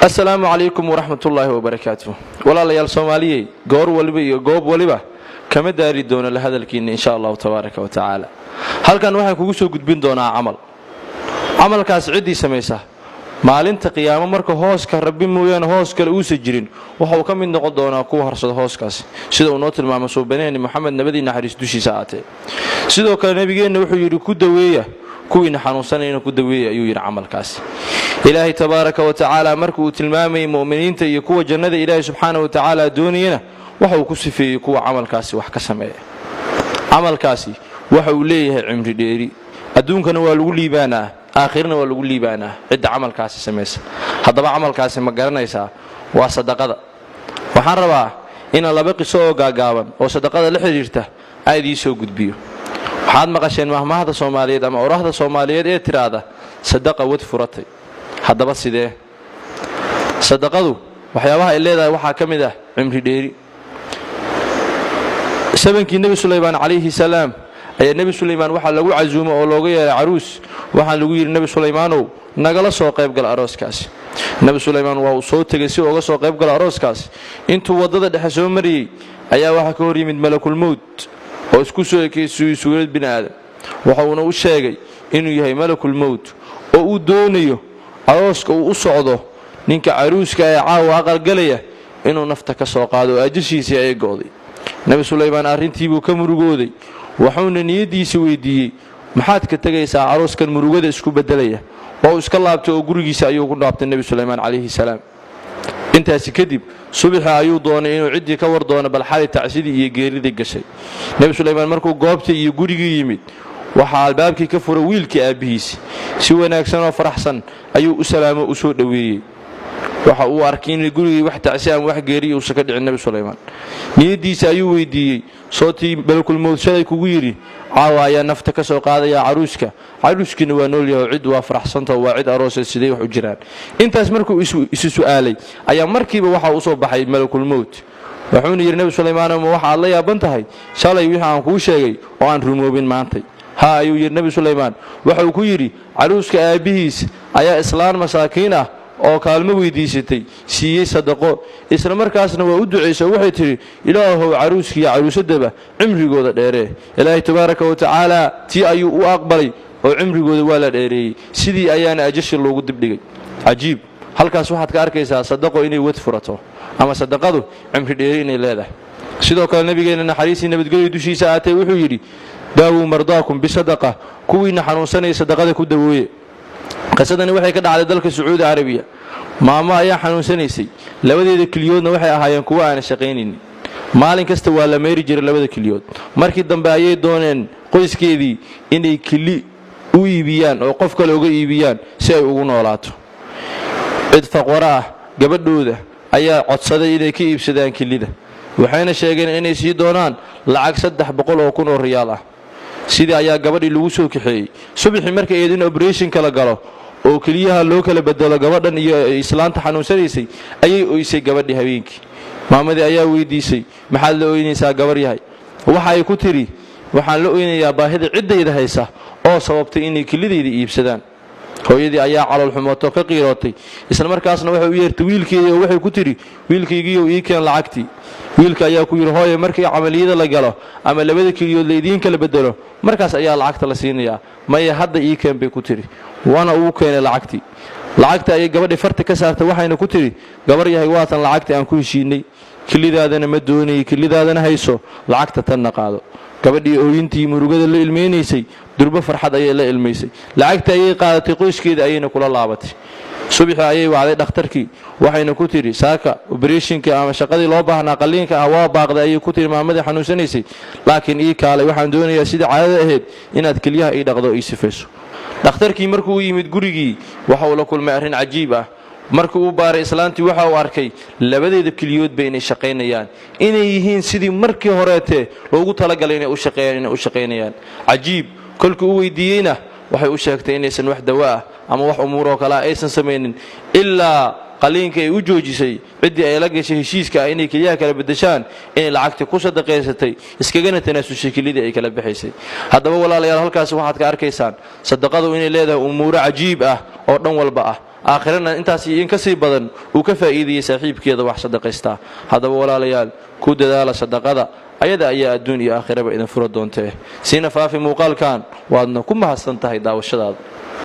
السلام عليكم ورحمة الله وبركاته. ولا ليال سوماليي غور ولبي غوب ولبا كما داري دونا لهذا الكين إن شاء الله تبارك وتعالى. هل كان واحد كوسو قدبين دونا عمل كاس عدي سميسه maalinta qiyaamo marka hooska rabbi mooyaan hooska uu sajrin waxa uu ka mid noqon doonaa kuwa harsada hooskaas sida uu noo tilmaamay soo baneeyay Muhammad nabadi naxariis dushiisa aatay sidoo kale nabigeena wuxuu yiri ku daweeya kuwiina xanuunsanayna ku daweeya ayuu yiri amalkaas ilaahi tabaaraka wa taala marka uu tilmaamay muuminiinta iyo kuwa jannada ilaahi subhanahu wa taala doonayna waxa uu ku sifeeyay kuwa amalkaasi wax ka sameeya amalkaasi waxa uu leeyahay cimri dheeri adduunkana waa lagu liibaanaa آخرنا ولا قولي بأنا عد عمل كاسي سميس هذا عمل كاسي ما قرنا يسا وصدقة وحربا إن الله بقي سوق جاوان وصدقة لحجرته أيدي سوق بيو حد ما قشين مهما هذا صومالية أما وراه هذا صومالية إيه ترى صدقة وتفرطي هذا بس ده صدقة وحياها اللي ذا وحاكم ده عمري ديري سبنك النبي سليمان عليه السلام أي النبي سليمان وحى لو عزومه أو لو عروس وحى لو النبي سليمان نقل سوق يبقى الأروس كاس النبي سليمان وهو صوت تجسي أو سوق يبقى الأروس كاس أنتوا وضد حسون مري أيا واحد كوري من ملك الموت أو سكوسو كيسوي سويد بن آدم وحونا وشاقي إنه يهي ملك الموت أو دونيه أروس أو أصعده نينك عروس كا عاو أقل قليه إنه نفتك سوق هذا أجسي سي قاضي النبي سليمان أرنتي بكمرجودي وحنا نيدي سويدي محاد كتجيس عروس كان مروجة إسكو بدلية أو إسكالله بتو جورجي سأيو كنا عبد النبي سليمان عليه السلام أنت هسكدب صبح أيو ضان إنه عدي كور ضان بالحالة تعسيدي يجري ذي الجسد النبي سليمان مركو قابت يجورجي يمد وحال بابك كفر ويلك أبيس سوى ناكسنا فرحسن أيو أسلام أسود دوي وحو أركين يقولي واحد تعسيان واحد جري وسكت عند النبي سليمان نيدي سأيو يدي صوتي ملك الموت شايك ويري عاويا نفتك سوق هذا يا عروسك نوانول يا عد وافرح صنطة وعد أروس السدي وحجران أنت اسمركو سؤالي أيام مركب وحى أصوب بحي ملك الموت وحوني النبي سليمان وحى الله يا بنتهاي شالي ويها عن كل شيء وعن رموبين مانتي ها أيو النبي سليمان وحى كيري عروسك أبيس أيا إسلام مساكينه oo kaalmo weydiisatay siiyay sadaqo isla markaasna waa u duceysay waxay tiri ilaahow caruuski iyo caruusadaba cimrigooda dheeree ilaahay tabaaraka wa taala tii ayuu u aqbalay oo cimrigooda waa la dheereeyay sidii ayaana ajashi loogu dibdhigay ajiib halkaas waxaad ka arkaysaa sadaqo inay wad furato ama sadaqadu cimri dheeri inay leedahay sidoo kale nabigeena naxariisi nabadgelyo dushiisa aatay wuxuu yiri daawu mardaakum bisadaqa kuwiina xanuunsanay sadaqada ku daweeye qasadani waxay ka dhacday dalka Sacuudi Carabiya maama ayaa xanuunsanaysay labadeeda kiliyoodna waxay ahaayeen kuwa aan shaqeynaynin maalin kasta waa la meeri jiray labada kiliyood markii dambe ayay dooneen qoyskeedii inay kili u iibiyaan oo qof kale uga iibiyaan si ay ugu noolaato cid faqara gabadhooda ayaa codsaday inay ka iibsadaan kilida waxayna sheegeen inay sii doonaan lacag 300 oo riyaal ah sidii ayaa gabadhii lagu soo kaxeeyay subaxii markay eedin operation kala galo oo kaliyaha loo kala bedelo gabadhan iyo islaanta xanuunsanaysay ayay ooysay gabadhii habeenkii maamadii ayaa weydiisay maxaad la ooynaysaa gabar yahay waxa ay ku tiri waxaan la ooynayaa baahida ciddayda haysa oo sababtay inay kalideeda iibsadaan hooyadii ayaa calool xumoto ka qiirootay isla markaasna waxa uu yeertay wiilkeedii oo waxay ku tiri wiilkaygiiyo ii keen lacagtii wiilka ayaa ku yiri hooyo markii amaliyada la galo ama labada kiliyood la idin kala bedelo markaas ayaa lacagta la siinayaa may hadda ii keen bay ku tiri wana uu keenay lacagta ay gabadhii farta ka saartay waxayna ku tiri gabar yahay waatan lacagta aan ku heshiinay kilidaadana ma doonay kilidaadana hayso lacagta tan qaado gabadhii ooyintii murugada la ilmeenaysay durba farxad ayay la ilmeysay lacagta ayay qaadatay qoyskeeda ayayna kula laabatay subaxii ayay wacday dhakhtarkii waxayna ku tiri saaka operationka ama shaqadii loo baahnaa qaliinka ah waa baaqday ayay ku tiri maamadii xanuunsanaysay laakiin ii kaalay waxaan doonayaa sida caadada ahayd inaad kaliyaha ii dhaqdo ii sifayso dhakhtarkii markuu yimid gurigii waxa uu la kulmay arrin cajiib ah markii uu baaray islaantii waxa uu arkay labadeeda kaliyood bay inay shaqeynayaan inay yihiin sidii markii horeete loogu talagalay inay u shaqeynayaan cajiib kolkii uu weydiiyeyna waxay u sheegtay inaysan wax dawaa ama wax umuur oo kale aysan sameeynin ilaa qaliinka ay u joojisay ciddii ay la gashay heshiiska inay keliyaha kala bedeshaan inay lacagta ku sadaqaysatay iskagana tanaasushay kelidii ay kala bixaysay. haddaba walaalayaal halkaas waxaad ka arkaysaan sadaqadu inay leedahay umuuro cajiib ah oo dhan walba ah, aakhirana intaas in ka sii badan uu ka faa'iidayay saaxiibkeeda wax sadaqaystaa. haddaba walaalayaal ku dadaala sadaqada, ayada ayaa adduun iyo aakhiraba idin fura doontee. siina faafi muuqaalkan, waadna ku mahadsan tahay daawashadaada.